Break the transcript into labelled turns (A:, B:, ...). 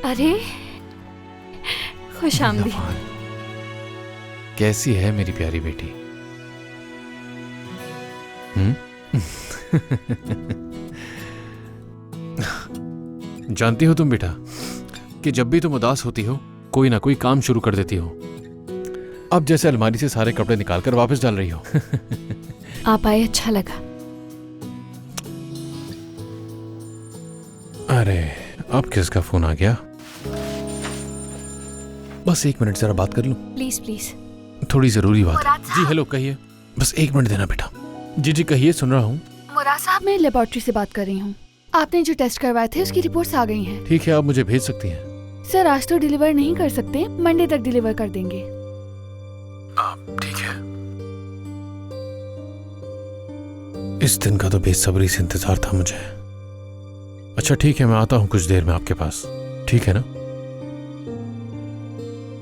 A: अरे खुश आमदीद।
B: नवान, कैसी है मेरी प्यारी बेटी? जानती हो तुम बेटा कि जब भी तुम उदास होती हो कोई ना कोई काम शुरू कर देती हो। अब जैसे अलमारी से सारे कपड़े निकालकर वापस डाल रही हो।
A: आप आए, अच्छा लगा।
B: अरे अब किसका फोन आ गया? बस 1 मिनट जरा बात कर लूं?
A: Please please.
B: थोड़ी जरूरी बात है। जी हेलो, कहिए। बस 1 मिनट देना बेटा। जी जी कहिए, सुन रहा हूँ।
A: मुराद साहब, मैं लेबोरेटरी से बात कर रही हूँ। आपने जो टेस्ट करवाए थे उसकी रिपोर्ट्स आ गई हैं।
B: ठीक है, आप मुझे भेज सकती हैं।
A: सर आज तो डिलीवर नहीं कर सकते, मंडे तक डिलीवर कर देंगे।
B: ठीक है। इस दिन का तो बेसब्री से इंतजार था मुझे। अच्छा ठीक है, मैं आता हूँ कुछ देर में आपके पास। ठीक है ना?